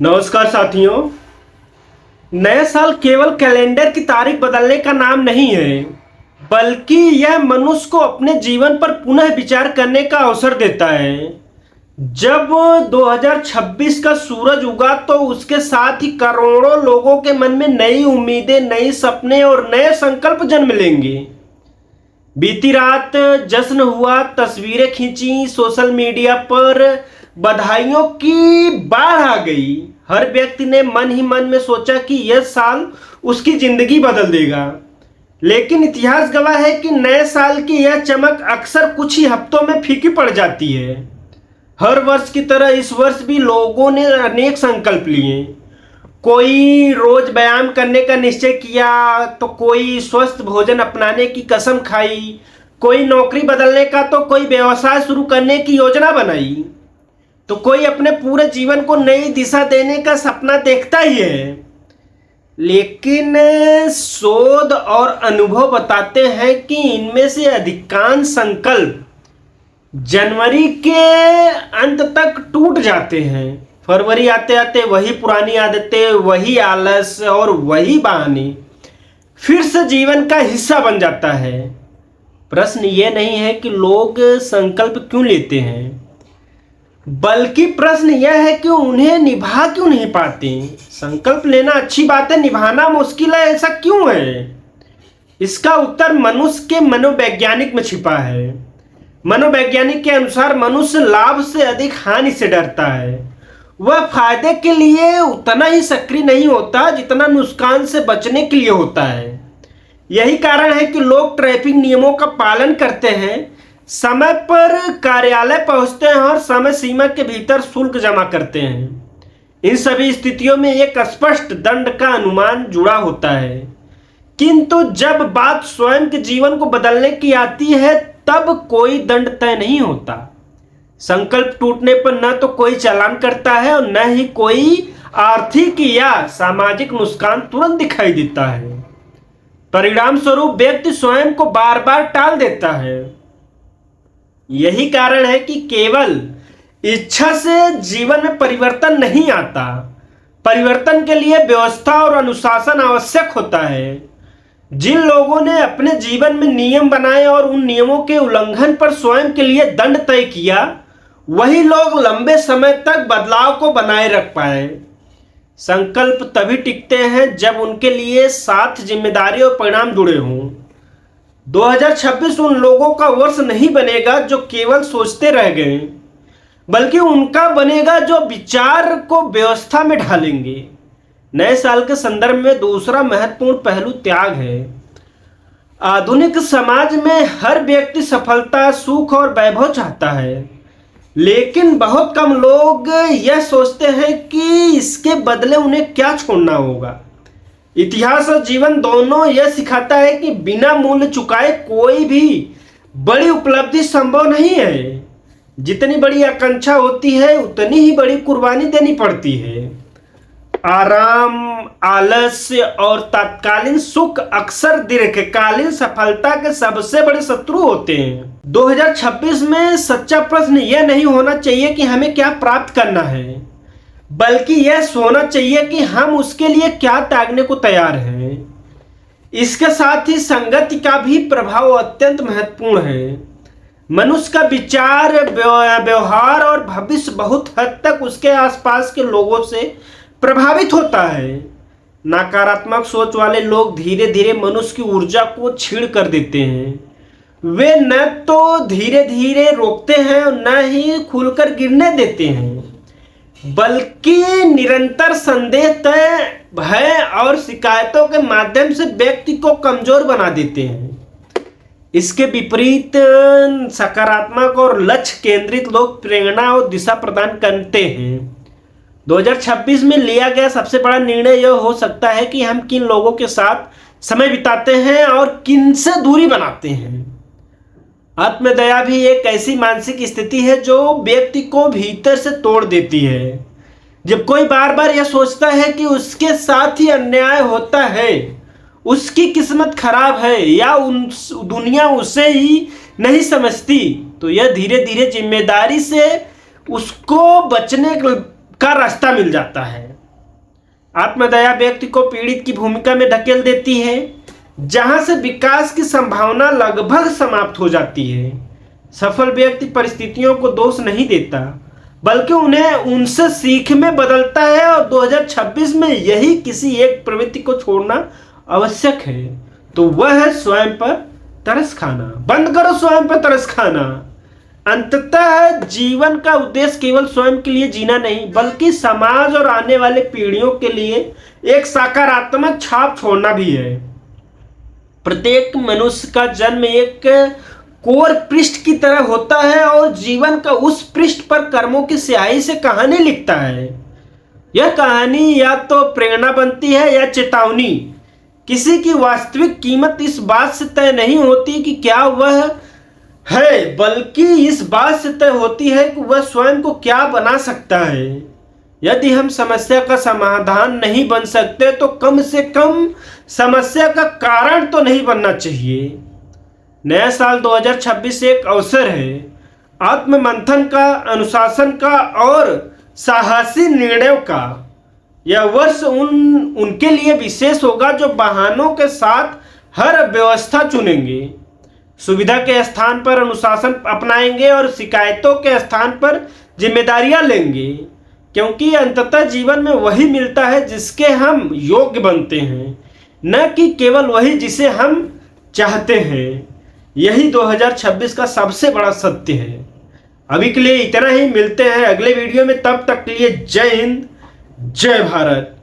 नमस्कार साथियों। नया साल केवल कैलेंडर की तारीख बदलने का नाम नहीं है, बल्कि यह मनुष्य को अपने जीवन पर पुनः विचार करने का अवसर देता है। जब 2026 का सूरज उगा तो उसके साथ ही करोड़ों लोगों के मन में नई उम्मीदें, नए सपने और नए संकल्प जन्म लेंगे। बीती रात जश्न हुआ, तस्वीरें खींची, सोशल मीडिया पर बधाइयों की बाढ़ आ गई। हर व्यक्ति ने मन ही मन में सोचा कि यह साल उसकी जिंदगी बदल देगा। लेकिन इतिहास गवाह है कि नए साल की यह चमक अक्सर कुछ ही हफ्तों में फीकी पड़ जाती है। हर वर्ष की तरह इस वर्ष भी लोगों ने अनेक संकल्प लिए। कोई रोज व्यायाम करने का निश्चय किया, तो कोई स्वस्थ भोजन अपनाने की कसम खाई, कोई नौकरी बदलने का, तो कोई व्यवसाय शुरू करने की योजना बनाई, तो कोई अपने पूरे जीवन को नई दिशा देने का सपना देखता ही है। लेकिन शोध और अनुभव बताते हैं कि इनमें से अधिकांश संकल्प जनवरी के अंत तक टूट जाते हैं। फरवरी आते आते वही पुरानी आदतें, वही आलस और वही बहाने फिर से जीवन का हिस्सा बन जाता है। प्रश्न ये नहीं है कि लोग संकल्प क्यों लेते हैं, बल्कि प्रश्न यह है कि उन्हें निभा क्यों नहीं पाते। संकल्प लेना अच्छी बात है, निभाना मुश्किल है, ऐसा क्यों है? इसका उत्तर मनुष्य के मनोवैज्ञानिक में छिपा है। मनोवैज्ञानिक के अनुसार मनुष्य लाभ से अधिक हानि से डरता है। वह फायदे के लिए उतना ही सक्रिय नहीं होता जितना नुकसान से बचने के लिए होता है। यही कारण है कि लोग ट्रैफिक नियमों का पालन करते हैं, समय पर कार्यालय पहुंचते हैं और समय सीमा के भीतर शुल्क जमा करते हैं। इन सभी स्थितियों में एक स्पष्ट दंड का अनुमान जुड़ा होता है। किंतु जब बात स्वयं के जीवन को बदलने की आती है, तब कोई दंड तय नहीं होता। संकल्प टूटने पर न तो कोई चालान करता है और न ही कोई आर्थिक या सामाजिक नुकसान तुरंत दिखाई देता है। परिणाम स्वरूप व्यक्ति स्वयं को बार बार टाल देता है। यही कारण है कि केवल इच्छा से जीवन में परिवर्तन नहीं आता। परिवर्तन के लिए व्यवस्था और अनुशासन आवश्यक होता है। जिन लोगों ने अपने जीवन में नियम बनाए और उन नियमों के उल्लंघन पर स्वयं के लिए दंड तय किया, वही लोग लंबे समय तक बदलाव को बनाए रख पाए। संकल्प तभी टिकते हैं जब उनके लिए साथ जिम्मेदारी और परिणाम जुड़े हों। 2026 उन लोगों का वर्ष नहीं बनेगा जो केवल सोचते रह गए, बल्कि उनका बनेगा जो विचार को व्यवस्था में ढालेंगे। नए साल के संदर्भ में दूसरा महत्वपूर्ण पहलू त्याग है। आधुनिक समाज में हर व्यक्ति सफलता, सुख और वैभव चाहता है, लेकिन बहुत कम लोग यह सोचते हैं कि इसके बदले उन्हें क्या छोड़ना होगा। इतिहास और जीवन दोनों यह सिखाता है कि बिना मूल्य चुकाए कोई भी बड़ी उपलब्धि संभव नहीं है। जितनी बड़ी आकांक्षा होती है, उतनी ही बड़ी कुर्बानी देनी पड़ती है। आराम, आलस्य और तात्कालीन सुख अक्सर दीर्घकालीन सफलता के सबसे बड़े शत्रु होते हैं। 2026 में सच्चा प्रश्न यह नहीं होना चाहिए कि हमें क्या प्राप्त करना है, बल्कि यह होना चाहिए कि हम उसके लिए क्या त्यागने को तैयार हैं। इसके साथ ही संगति का भी प्रभाव अत्यंत महत्वपूर्ण है। मनुष्य का विचार, व्यवहार और भविष्य बहुत हद तक उसके आसपास के लोगों से प्रभावित होता है। नकारात्मक सोच वाले लोग धीरे धीरे मनुष्य की ऊर्जा को छीण कर देते हैं। वे न तो धीरे धीरे रोकते हैं और न ही खुलकर गिरने देते हैं, बल्कि निरंतर संदेह, भय और शिकायतों के माध्यम से व्यक्ति को कमजोर बना देते हैं। इसके विपरीत सकारात्मक और लक्ष्य केंद्रित लोग प्रेरणा और दिशा प्रदान करते हैं। 2026 में लिया गया सबसे बड़ा निर्णय यह हो सकता है कि हम किन लोगों के साथ समय बिताते हैं और किन से दूरी बनाते हैं। आत्मदया भी एक ऐसी मानसिक स्थिति है जो व्यक्ति को भीतर से तोड़ देती है। जब कोई बार बार यह सोचता है कि उसके साथ ही अन्याय होता है, उसकी किस्मत खराब है या दुनिया उसे ही नहीं समझती, तो यह धीरे धीरे जिम्मेदारी से उसको बचने का रास्ता मिल जाता है। आत्मदया व्यक्ति को पीड़ित की भूमिका में धकेल देती है, जहां से विकास की संभावना लगभग समाप्त हो जाती है। सफल व्यक्ति परिस्थितियों को दोष नहीं देता, बल्कि उन्हें उनसे सीख में बदलता है, और 2026 में यही किसी एक प्रवृत्ति को छोड़ना आवश्यक है, तो वह है स्वयं पर तरस खाना। बंद करो स्वयं पर तरस खाना। अंततः जीवन का उद्देश्य केवल स्वयं के लिए जीना नहीं, बल्कि समाज और आने वाले पीढ़ियों के लिए एक सकारात्मक छाप छोड़ना भी है। प्रत्येक मनुष्य का जन्म एक कोर पृष्ठ की तरह होता है, और जीवन का उस पृष्ठ पर कर्मों की स्याही से कहानी लिखता है। यह कहानी या तो प्रेरणा बनती है या चेतावनी। किसी की वास्तविक कीमत इस बात से तय नहीं होती कि क्या वह है, बल्कि इस बात से तय होती है कि वह स्वयं को क्या बना सकता है। यदि हम समस्या का समाधान नहीं बन सकते, तो कम से कम समस्या का कारण तो नहीं बनना चाहिए। नया साल 2026 एक अवसर है आत्ममंथन का, अनुशासन का और साहसी निर्णयों का। यह वर्ष उनके लिए विशेष होगा जो बहानों के साथ हर व्यवस्था चुनेंगे, सुविधा के स्थान पर अनुशासन अपनाएंगे और शिकायतों के स्थान पर जिम्मेदारियां लेंगे, क्योंकि अंततः जीवन में वही मिलता है जिसके हम योग्य बनते हैं, न कि केवल वही जिसे हम चाहते हैं। यही 2026 का सबसे बड़ा सत्य है। अभी के लिए इतना ही, मिलते हैं अगले वीडियो में। तब तक के लिए जय हिंद, जय भारत।